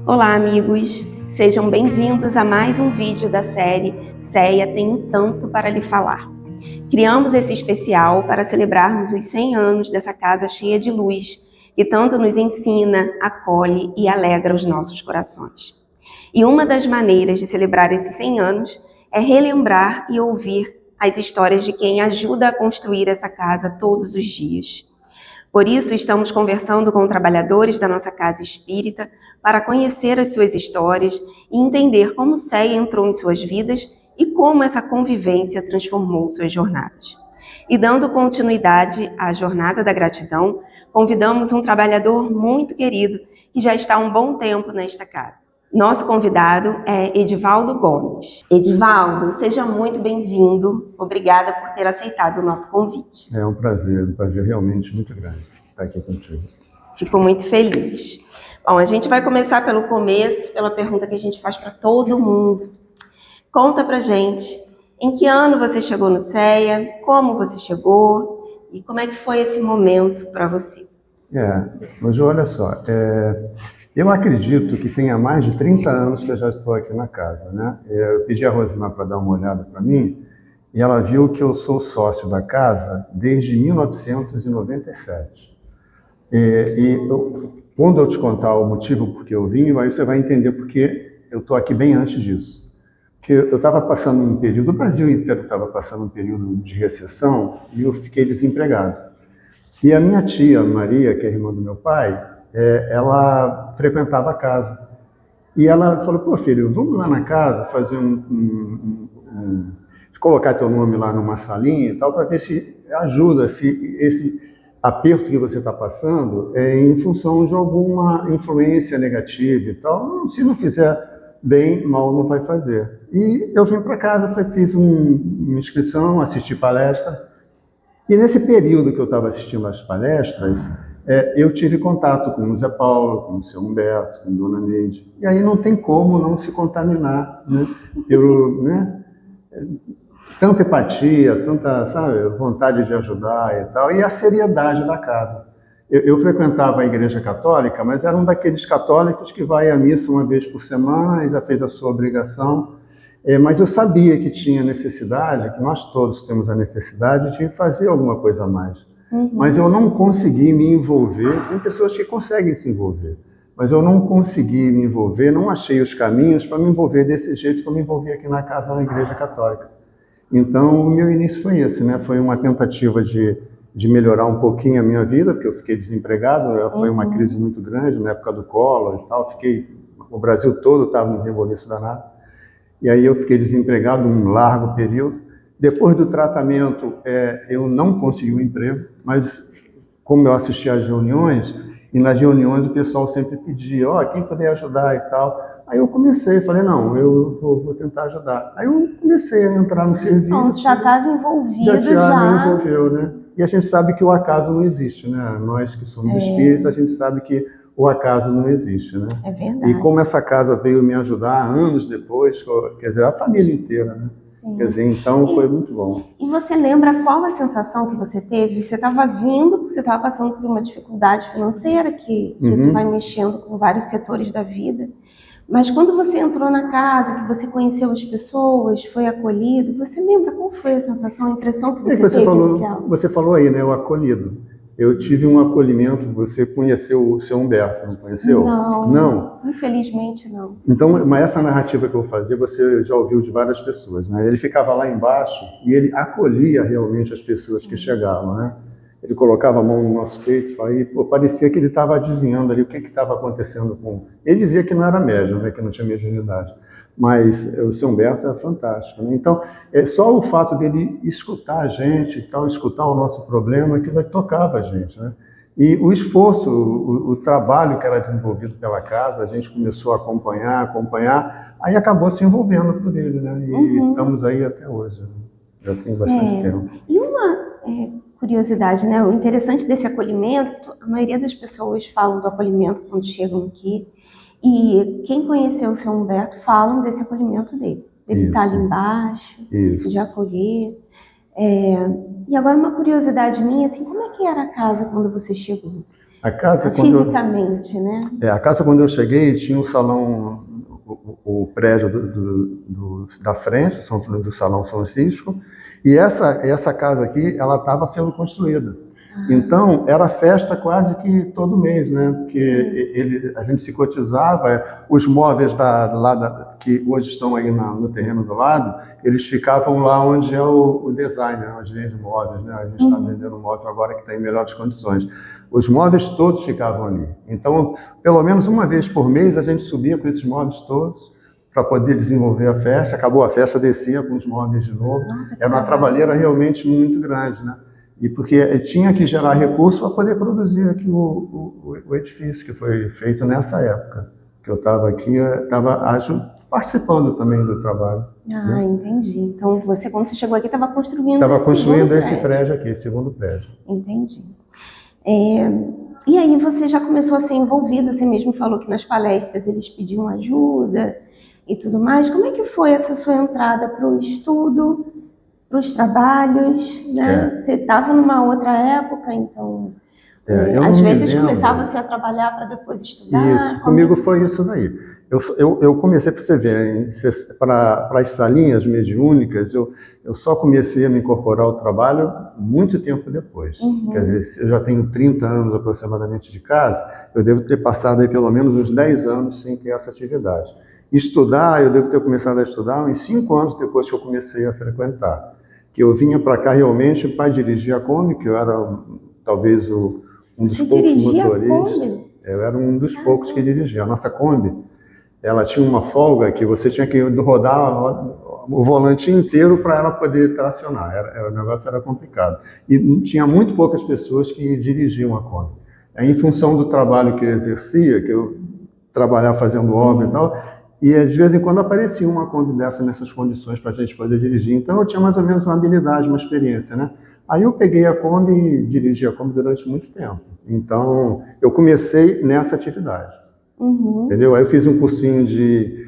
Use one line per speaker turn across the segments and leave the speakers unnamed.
Olá, amigos! Sejam bem-vindos a mais um vídeo da série Céia Tem Tanto para Lhe Falar. Criamos esse especial para celebrarmos os 100 anos dessa casa cheia de luz, que tanto nos ensina, acolhe e alegra os nossos corações. E uma das maneiras de celebrar esses 100 anos é relembrar e ouvir as histórias de quem ajuda a construir essa casa todos os dias. Por isso, estamos conversando com trabalhadores da nossa casa espírita para conhecer as suas histórias e entender como Céia entrou em suas vidas e como essa convivência transformou suas jornadas. E dando continuidade à Jornada da Gratidão, convidamos um trabalhador muito querido que já está há um bom tempo nesta casa. Nosso convidado é Edivaldo Gomes. Edivaldo, seja muito bem-vindo. Obrigada por ter aceitado o nosso convite.
É um prazer realmente muito grande estar aqui contigo.
Fico muito feliz. Bom, a gente vai começar pelo começo, pela pergunta que a gente faz para todo mundo. Conta pra gente, em que ano você chegou no Céia, como você chegou e como é que foi esse momento para você?
Mas olha só, eu acredito que tenha mais de 30 anos que eu já estou aqui na casa, né? Eu pedi a Rosimar para dar uma olhada para mim e ela viu que eu sou sócio da casa desde 1997. Quando eu te contar o motivo por que eu vim, aí você vai entender por que eu estou aqui bem antes disso. Porque eu estava passando um período, o Brasil inteiro estava passando um período de recessão e eu fiquei desempregado. E a minha tia, Maria, que é irmã do meu pai, ela frequentava a casa. E ela falou, pô filho, vamos lá na casa fazer colocar teu nome lá numa salinha e tal, para ver se ajuda, se esse aperto que você está passando é em função de alguma influência negativa e tal. Se não fizer bem, mal não vai fazer. E eu vim para casa, fiz uma inscrição, assisti palestra. E nesse período que eu estava assistindo às palestras, eu tive contato com o Zé Paulo, com o seu Humberto, com a Dona Neide. E aí não tem como não se contaminar, né? Tanta empatia, tanta, sabe, vontade de ajudar e tal, e a seriedade da casa. Eu frequentava a igreja católica, mas era um daqueles católicos que vai à missa uma vez por semana e já fez a sua obrigação. Mas eu sabia que tinha necessidade, que nós todos temos a necessidade de fazer alguma coisa a mais. Mas eu não consegui me envolver. Tem pessoas que conseguem se envolver, mas eu não consegui me envolver, não achei os caminhos para me envolver desse jeito que eu me envolvi aqui na casa, na igreja católica. Então, o meu início foi esse, né? Foi uma tentativa de melhorar um pouquinho a minha vida, porque eu fiquei desempregado, foi uma crise muito grande na época do Collor e tal, o Brasil todo estava num reboliço danado. E aí eu fiquei desempregado um largo período. Depois do tratamento, eu não consegui um emprego, mas como eu assistia às reuniões, e nas reuniões o pessoal sempre pedia, quem puder ajudar e tal. Aí eu falei, não, eu vou tentar ajudar. Aí eu comecei a entrar no serviço.
Então, já estava envolvido
já. Me envolveu, né? E a gente sabe que o acaso não existe, né? Nós que somos espíritos, a gente sabe que o acaso não existe, né?
É verdade.
E como essa casa veio me ajudar anos depois, quer dizer, a família inteira, né?
Sim.
Quer dizer, então foi muito bom.
E você lembra qual a sensação que você teve? Você estava você estava passando por uma dificuldade financeira, que isso vai mexendo com vários setores da vida. Mas quando você entrou na casa, que você conheceu as pessoas, foi acolhido, você lembra qual foi a sensação, a impressão que você teve inicial?
Você falou aí, né, o acolhido. Eu tive um acolhimento, você conheceu o seu Humberto, não conheceu?
Não, infelizmente não.
Então, mas essa narrativa que eu vou fazer, você já ouviu de várias pessoas, né? Ele ficava lá embaixo e ele acolhia realmente as pessoas que chegavam, né? Ele colocava a mão no nosso peito e parecia que ele estava adivinhando ali o que estava acontecendo com... Ele dizia que não era médium, né, que não tinha mediunidade, mas o seu Humberto era fantástico, né? Então, só o fato dele escutar a gente, escutar o nosso problema, que tocava a gente, né? E o esforço, o trabalho que era desenvolvido pela casa, a gente começou a acompanhar, aí acabou se envolvendo por ele, né? E estamos aí até hoje, né? Já tem bastante tempo.
E uma curiosidade, né? O interessante desse acolhimento, a maioria das pessoas falam do acolhimento quando chegam aqui, e quem conheceu o seu Humberto falam desse acolhimento dele. Ele está ali embaixo, de acolher. E agora uma curiosidade minha, assim, como é que era a casa quando você chegou?
A casa,
fisicamente, né?
A casa, quando eu cheguei, tinha um salão, o prédio da frente, do Salão São Francisco, e essa casa aqui, ela estava sendo construída. Então, era festa quase que todo mês, né? Porque a gente se cotizava, os móveis que hoje estão aí no terreno do lado, eles ficavam lá onde é o designer, onde vende móveis, né? A gente está vendendo um móvel agora que está em melhores condições. Os móveis todos ficavam ali. Então, pelo menos uma vez por mês, a gente subia com esses móveis todos para poder desenvolver a festa. Acabou a festa, descia com os móveis de novo. Era uma trabalheira realmente muito grande, né? E porque tinha que gerar recurso para poder produzir aqui o edifício que foi feito nessa época. Que eu estava aqui, participando também do trabalho.
Né? Entendi. Então, você, quando você chegou aqui, estava construindo
Estava construindo esse prédio aqui, esse segundo prédio.
Entendi. E aí você já começou a ser envolvido, você mesmo falou que nas palestras eles pediam ajuda e tudo mais. Como é que foi essa sua entrada para o estudo, para os trabalhos, né? Você estava numa outra época, então às vezes começava-se a trabalhar para depois estudar.
Isso, comigo foi isso daí. Eu comecei, para você ver, para as salinhas mediúnicas, eu só comecei a me incorporar ao trabalho muito tempo depois. Quer dizer, eu já tenho 30 anos aproximadamente de casa, eu devo ter passado aí pelo menos uns 10 anos sem ter essa atividade. Estudar, eu devo ter começado a estudar uns 5 anos depois que eu comecei a frequentar. Que eu vinha para cá realmente para dirigir a Kombi, que eu era talvez um dos poucos motoristas. Eu era um dos poucos que dirigia. A nossa Kombi, ela tinha uma folga que você tinha que rodar o volante inteiro para ela poder tracionar. O negócio era complicado. E tinha muito poucas pessoas que dirigiam a Kombi. Aí, em função do trabalho que eu exercia, que eu trabalhava fazendo obra e tal, e de vez em quando aparecia uma Kombi dessa nessas condições para a gente poder dirigir. Então eu tinha mais ou menos uma habilidade, uma experiência, né? Aí eu peguei a Kombi e dirigi a Kombi durante muito tempo. Então eu comecei nessa atividade. Entendeu? Aí eu fiz um cursinho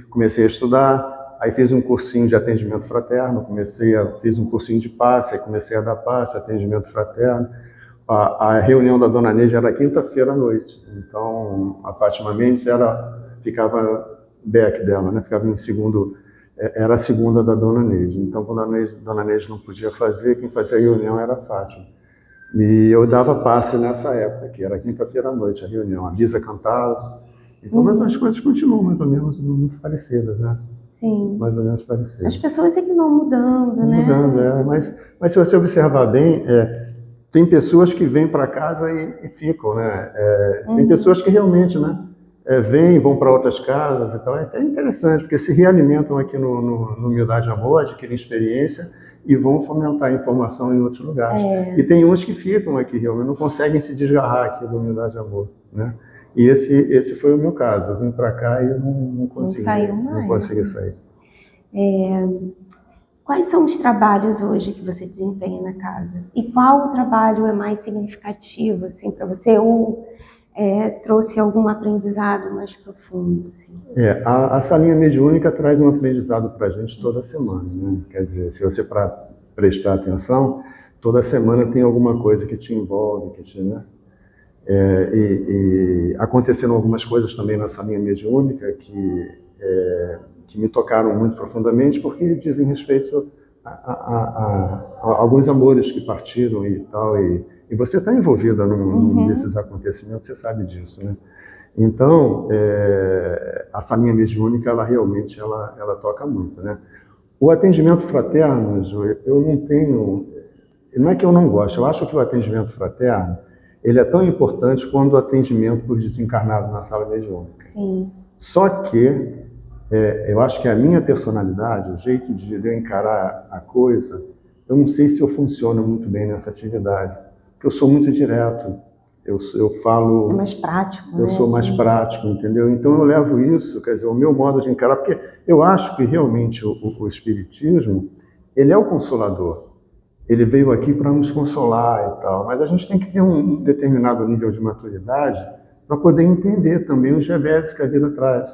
comecei a estudar, aí fiz um cursinho de atendimento fraterno, fiz um cursinho de passe, aí comecei a dar passe, atendimento fraterno. A reunião da Dona Neide era quinta-feira à noite. Então a Fátima Mendes ficava back dela, né? Ficava em segundo, era a segunda da Dona Neide. Então, quando a Dona Neide não podia fazer, quem fazia a reunião era a Fátima. E eu dava passe nessa época, que era quinta-feira à noite a reunião. A Bisa cantava. Então, mas as coisas continuam mais ou menos muito parecidas, né?
Sim.
Mais ou menos parecidas.
As pessoas é que vão mudando, né?
Mudando, mas se você observar bem, tem pessoas que vêm para casa e ficam, né? Tem pessoas que realmente, né? Vão para outras casas e tal. É até interessante, porque se realimentam aqui no Humildade e Amor, adquirem experiência e vão fomentar a informação em outros lugares. E tem uns que ficam aqui realmente, não conseguem se desgarrar aqui do Humildade e Amor, né? E esse foi o meu caso. Eu vim para cá e eu não consegui. Não consegui sair.
Quais são os trabalhos hoje que você desempenha na casa? E qual o trabalho é mais significativo assim, para você? Ou trouxe algum aprendizado mais profundo? Assim?
A salinha mediúnica traz um aprendizado para a gente toda semana, né? Quer dizer, se você prestar atenção, toda semana tem alguma coisa que te envolve, né? E aconteceram algumas coisas também na salinha mediúnica que me tocaram muito profundamente, porque dizem respeito a alguns amores que partiram e tal, e você está envolvida num desses acontecimentos, você sabe disso, né? Então, a salinha mediúnica, ela realmente toca muito, né? O atendimento fraterno, eu não tenho... Não é que eu não gosto, eu acho que o atendimento fraterno, ele é tão importante quanto o atendimento por desencarnado na sala mediúnica.
Sim.
Só que eu acho que a minha personalidade, o jeito de eu encarar a coisa, eu não sei se eu funciono muito bem nessa atividade. Porque eu sou muito direto, eu falo...
É mais prático, né?
Eu sou mais prático, entendeu? Então eu levo isso, quer dizer, o meu modo de encarar, porque eu acho que realmente o Espiritismo, ele é o consolador. Ele veio aqui para nos consolar e tal, mas a gente tem que ter um determinado nível de maturidade para poder entender também os reveses que a vida traz.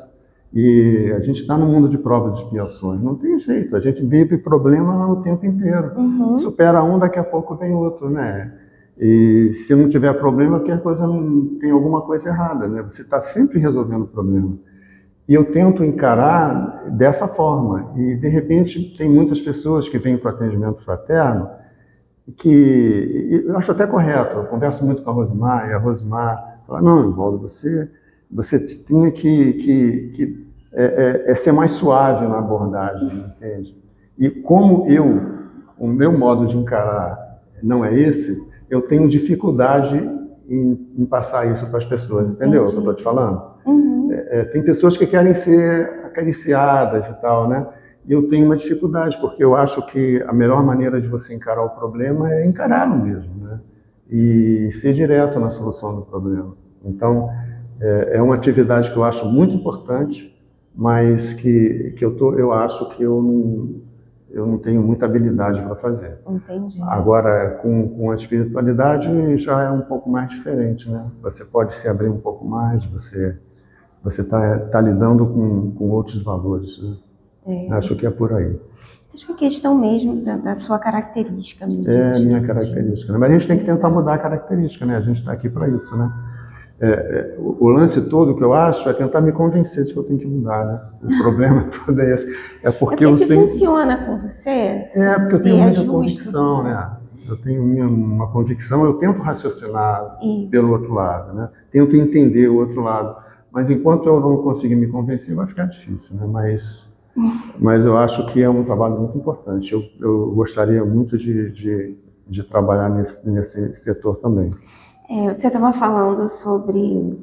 E a gente está no mundo de provas e expiações, não tem jeito, a gente vive problema o tempo inteiro. Supera um, daqui a pouco vem outro, né? E se não tiver problema, que a coisa não tem alguma coisa errada, né? Você está sempre resolvendo o problema. E eu tento encarar dessa forma. E, de repente, tem muitas pessoas que vêm para o atendimento fraterno que eu acho até correto. Eu converso muito com a Rosimar, e a Rosimar fala, não, Valdo, você tinha que ser mais suave na abordagem, entende? E como o meu modo de encarar não é esse, eu tenho dificuldade em passar isso para as pessoas, entendeu o que eu estou te falando?
Uhum.
Tem pessoas que querem ser acariciadas e tal, né? E eu tenho uma dificuldade, porque eu acho que a melhor maneira de você encarar o problema é encará-lo mesmo, né? E ser direto na solução do problema. Então, é uma atividade que eu acho muito importante, mas que eu acho que eu não tenho muita habilidade para fazer.
Entendi.
Agora, com a espiritualidade já é um pouco mais diferente, né? Você pode se abrir um pouco mais, você está lidando com outros valores, né? Acho que é por aí.
Acho que é questão mesmo da sua característica. Mesmo,
é a minha característica, né? Mas a gente tem que tentar mudar a característica, né? A gente está aqui para isso, né? O lance todo que eu acho é tentar me convencer de que eu tenho que mudar, né? O problema todo é esse. É porque eu
se
tenho...
funciona com você,
porque eu tenho muita
justo,
convicção, né? Eu tenho uma convicção, eu tento raciocinar pelo outro lado, né? Tento entender o outro lado. Mas enquanto eu não conseguir me convencer, vai ficar difícil, né? Mas eu acho que é um trabalho muito importante. Eu gostaria muito de trabalhar nesse setor também.
Você estava falando sobre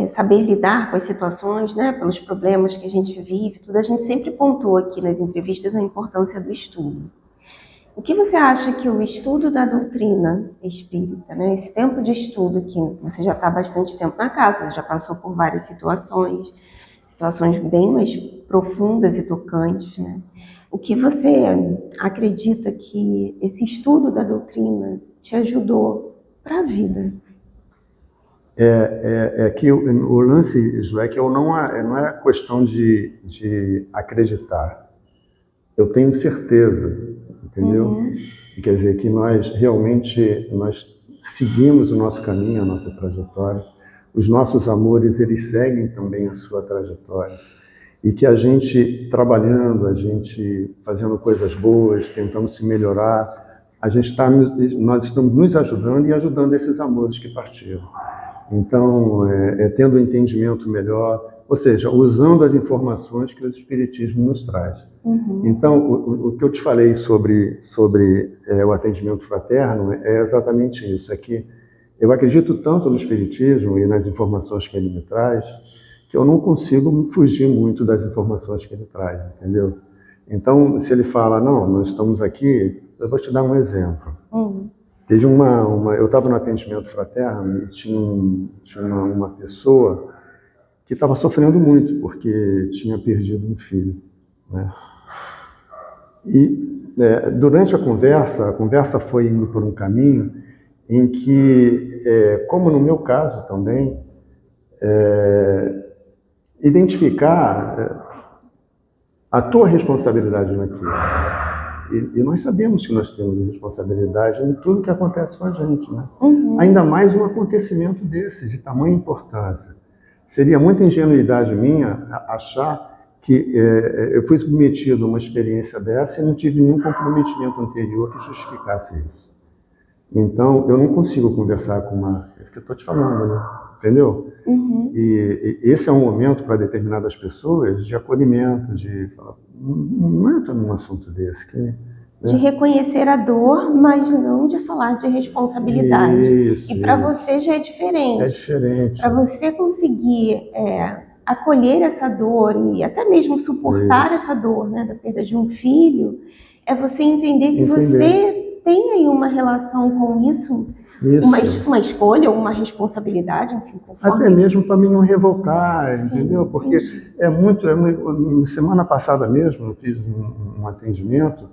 saber lidar com as situações, né, pelos problemas que a gente vive, tudo. A gente sempre pontua aqui nas entrevistas a importância do estudo. O que você acha que o estudo da doutrina espírita, né, esse tempo de estudo que você já está há bastante tempo na casa, você já passou por várias situações bem mais profundas e tocantes, né? O que você acredita que esse estudo da doutrina te ajudou para a vida?
Que o lance, Joé, que não é questão de acreditar. Eu tenho certeza, entendeu? Quer dizer, que nós realmente seguimos o nosso caminho, a nossa trajetória. Os nossos amores, eles seguem também a sua trajetória. E que a gente trabalhando, a gente fazendo coisas boas, tentando se melhorar, nós estamos nos ajudando e ajudando esses amores que partiram. Então, tendo um entendimento melhor, ou seja, usando as informações que o Espiritismo nos traz. Então, o que eu te falei sobre o atendimento fraterno é exatamente isso, é que eu acredito tanto no Espiritismo e nas informações que ele me traz, que eu não consigo fugir muito das informações que ele traz, entendeu? Então, se ele fala, não, nós estamos aqui, eu vou te dar um exemplo. Teve eu estava no atendimento fraterno e tinha uma pessoa que estava sofrendo muito porque tinha perdido um filho, né? E durante a conversa foi indo por um caminho em que, como no meu caso também, identificar a tua responsabilidade naquilo. E nós sabemos que nós temos responsabilidade em tudo que acontece com a gente, né? Ainda mais um acontecimento desse, de tamanha importância. Seria muita ingenuidade minha achar que eu fui submetido a uma experiência dessa e não tive nenhum comprometimento anterior que justificasse isso. Então, eu não consigo conversar com é o que eu estou te falando, né? Entendeu? E esse é um momento para determinadas pessoas de acolhimento, de falar, não entra num assunto desse. Né?
De reconhecer a dor, mas não de falar de responsabilidade.
Isso,
e para você já é diferente.
É diferente.
Para você conseguir acolher essa dor e até mesmo suportar essa dor, né, da perda de um filho, é você entender que você tem aí uma relação com isso. Uma escolha ou uma responsabilidade, enfim, conforme...
Até mesmo para mim não revoltar, entendeu? Porque semana passada mesmo eu fiz um atendimento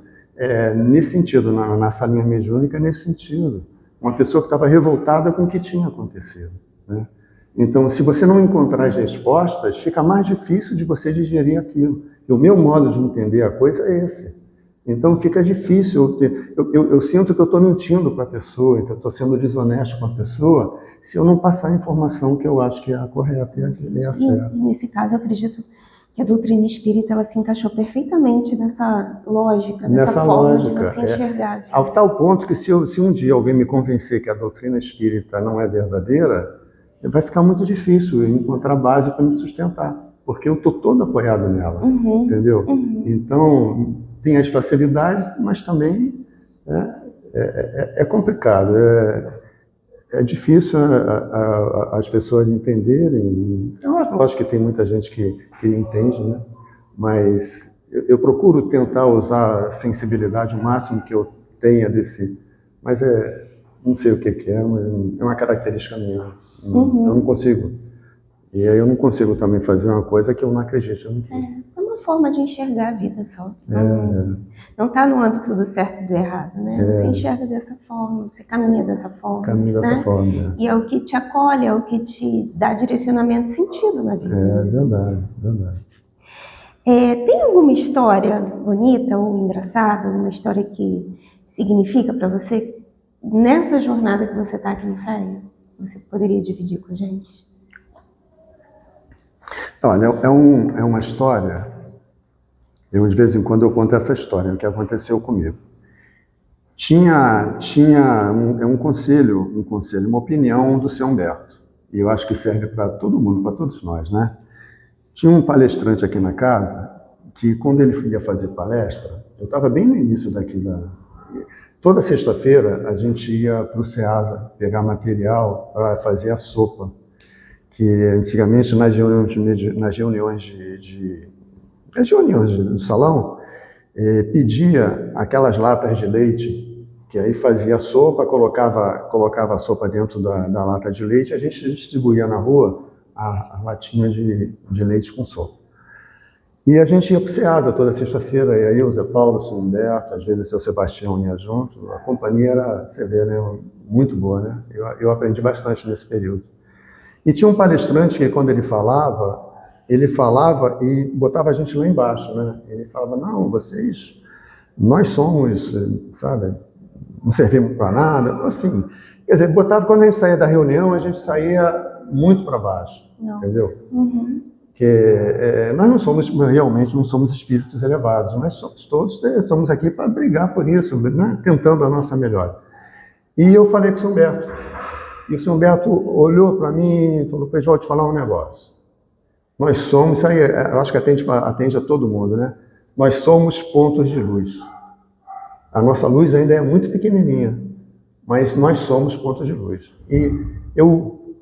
nesse sentido, na salinha mediúnica, nesse sentido. Uma pessoa que estava revoltada com o que tinha acontecido, né? Então, se você não encontrar as respostas, fica mais difícil de você digerir aquilo. E o meu modo de entender a coisa é esse. Então fica difícil, eu sinto que eu estou mentindo para a pessoa, então eu estou sendo desonesto com a pessoa, se eu não passar a informação que eu acho que é a correta e a certa.
E nesse caso, eu acredito que a doutrina espírita ela se encaixou perfeitamente nessa lógica, nessa forma de você enxergar a vida.
Ao tal ponto que se um dia alguém me convencer que a doutrina espírita não é verdadeira, vai ficar muito difícil eu encontrar base para me sustentar, porque eu estou todo apoiado nela, entendeu? Então, tem as facilidades, mas também é complicado, é difícil as pessoas entenderem. Eu acho que tem muita gente que entende, né? Mas eu procuro tentar usar a sensibilidade o máximo que eu tenha desse... Mas não sei o que é, mas é uma característica minha. Eu não consigo. E aí eu não consigo também fazer uma coisa que eu não acredito.
É uma forma de enxergar a vida só. Não está no âmbito do certo e do errado, né? Você enxerga dessa forma, você caminha dessa forma.
Caminha dessa forma.
E é o que te acolhe, é o que te dá direcionamento e sentido na vida.
É verdade, verdade.
Tem alguma história bonita ou engraçada, uma história que significa para você, nessa jornada que você está aqui no CEA? Você poderia dividir com a gente?
Olha, é uma história, eu de vez em quando eu conto essa história, o que aconteceu comigo. Tinha um conselho, uma opinião do seu Humberto, e eu acho que serve para todo mundo, para todos nós, né? Tinha um palestrante aqui na casa, que quando ele ia fazer palestra, eu estava bem no início toda sexta-feira a gente ia para o SEASA pegar material para fazer a sopa, que antigamente nas reuniões do salão, pedia aquelas latas de leite, que aí fazia a sopa, colocava a sopa dentro da lata de leite, a gente distribuía na rua a latinha de leite com sopa. E a gente ia para o SEASA toda sexta-feira, e aí o Zé Paulo, o São Humberto, às vezes o seu Sebastião ia junto, a companhia era, você vê, né, muito boa, né? Eu aprendi bastante nesse período. E tinha um palestrante que quando ele falava e botava a gente lá embaixo, né? Ele falava, não, nós somos, sabe, não servimos para nada, enfim. Quer dizer, botava, quando a gente saía da reunião, a gente saía muito para baixo, entendeu? Porque nós realmente não somos espíritos elevados, nós estamos aqui para brigar por isso, né? Tentando a nossa melhor. E eu falei com o São Humberto, e o São Humberto olhou para mim e falou, vou te falar um negócio. Nós somos, isso aí eu acho que atende a todo mundo, né? Nós somos pontos de luz. A nossa luz ainda é muito pequenininha, mas nós somos pontos de luz. E eu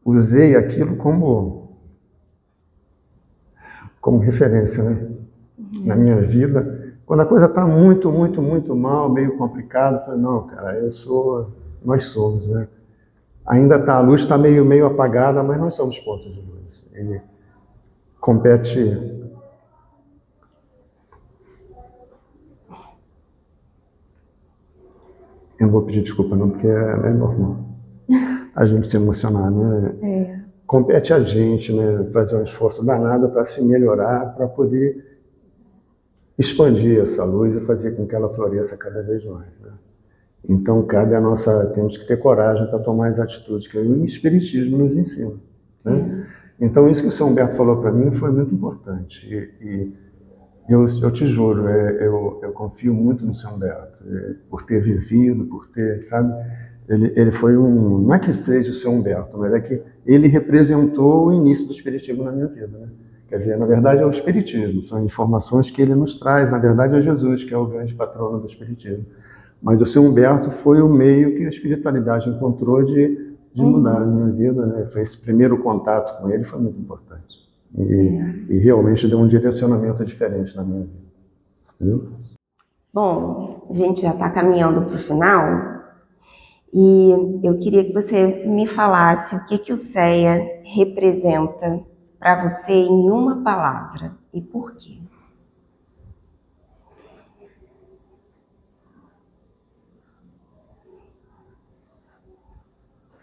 usei aquilo como referência, né? Na minha vida. Quando a coisa está muito, muito, muito mal, meio complicado, eu falei, não, cara, nós somos, né? Ainda a luz está meio apagada, mas nós somos pontos de luz. Ele compete. Eu não vou pedir desculpa não, porque é normal a gente se emocionar, né? Compete a gente, né, fazer um esforço danado para se melhorar, para poder expandir essa luz e fazer com que ela floresça cada vez mais, né? Então, temos que ter coragem para tomar as atitudes que o Espiritismo nos ensina, né? Então, isso que o São Humberto falou para mim foi muito importante. E eu te juro, eu confio muito no São Humberto, por ter vivido, por ter, sabe? Ele foi não é que fez o São Humberto, mas é que ele representou o início do Espiritismo na minha vida, né? Quer dizer, na verdade é o Espiritismo, são informações que ele nos traz, na verdade é Jesus, que é o grande patrono do Espiritismo. Mas o São Humberto foi o meio que a espiritualidade encontrou de mudar a minha vida, né? Foi esse primeiro contato com ele foi muito importante. E realmente deu um direcionamento diferente na minha vida. Entendeu?
Bom, a gente já está caminhando para o final e eu queria que você me falasse o que o CEA representa para você em uma palavra e por quê.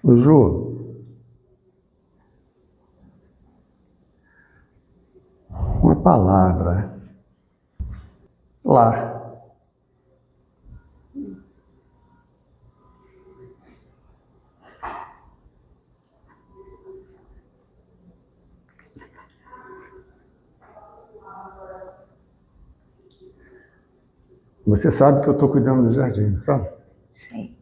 Ju, uma palavra. Lar. Você sabe que eu estou cuidando do jardim, sabe?
Sei.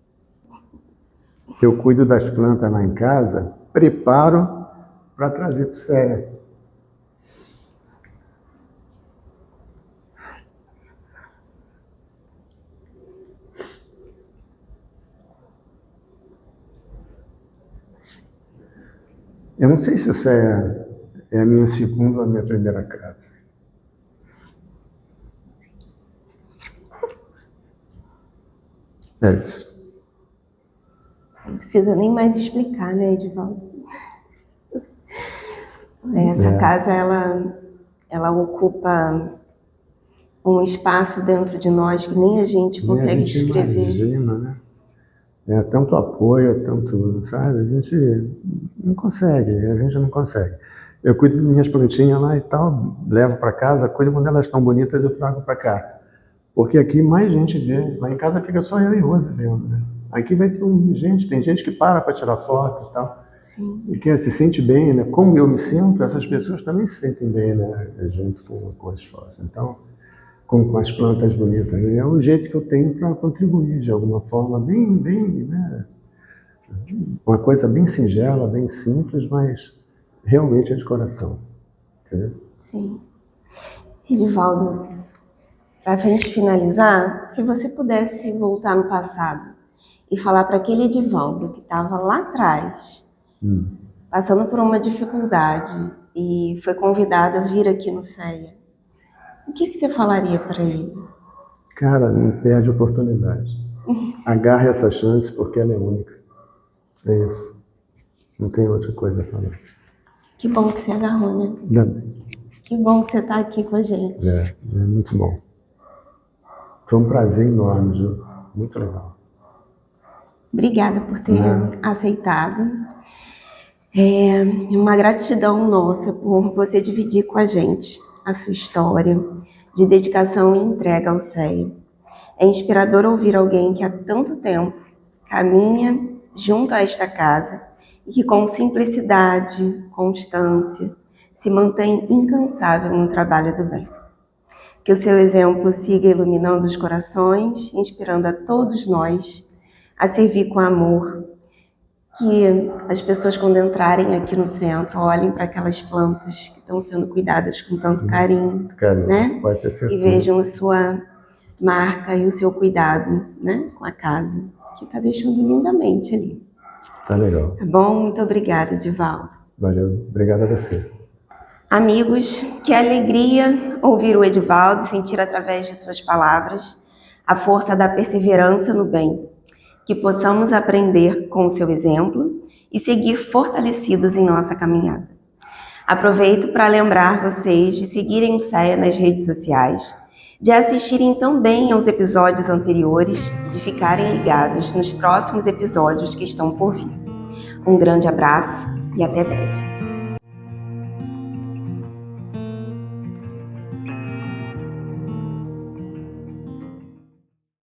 Eu cuido das plantas lá em casa, preparo para trazer para o Céia. Eu não sei se o Céia é a minha segunda ou a minha primeira casa. É isso.
Não precisa nem mais explicar, né, Edivaldo? Essa casa, ela ocupa um espaço dentro de nós que nem a gente consegue descrever.
Imagina, né? É tanto apoio, tanto, sabe? A gente não consegue. Eu cuido das minhas plantinhas lá e tal, levo para casa, cuido quando elas estão bonitas, eu trago para cá. Porque aqui mais gente vê. Lá em casa fica só eu e Rose vendo, né? Aqui vai ter tem gente que para tirar foto e tal.
Sim.
E que se sente bem, né? Como eu me sinto, essas pessoas também se sentem bem, né? Junto com as fotos. Então, com as plantas bonitas. Né? É o jeito que eu tenho para contribuir de alguma forma, bem, né? Uma coisa bem singela, bem simples, mas realmente é de coração. Entendeu?
Sim. Edivaldo, para a gente finalizar, se você pudesse voltar no passado e falar para aquele Edivaldo que estava lá atrás, passando por uma dificuldade e foi convidado a vir aqui no Céia, o que você falaria para ele?
Cara, não perde a oportunidade. Agarre essa chance porque ela é única. É isso. Não tem outra coisa a falar.
Que bom que você agarrou, né?
Ainda bem.
Que bom que você está aqui com a gente.
É muito bom. Foi um prazer enorme, Ju. Muito legal.
Obrigada por ter aceitado. É uma gratidão nossa por você dividir com a gente a sua história de dedicação e entrega ao Céia. É inspirador ouvir alguém que há tanto tempo caminha junto a esta casa e que com simplicidade, constância, se mantém incansável no trabalho do bem. Que o seu exemplo siga iluminando os corações, inspirando a todos nós a servir com amor. Que as pessoas, quando entrarem aqui no centro, olhem para aquelas plantas que estão sendo cuidadas com tanto carinho, né?
Pode ter certeza.
E vejam a sua marca e o seu cuidado, né? Com a casa, que está deixando lindamente ali.
Tá legal.
Tá bom? Muito obrigada, Edivaldo.
Valeu. Obrigado a você.
Amigos, que alegria ouvir o Edivaldo e sentir através de suas palavras a força da perseverança no bem. Que possamos aprender com o seu exemplo e seguir fortalecidos em nossa caminhada. Aproveito para lembrar vocês de seguirem o Céia nas redes sociais, de assistirem também aos episódios anteriores e de ficarem ligados nos próximos episódios que estão por vir. Um grande abraço e até breve.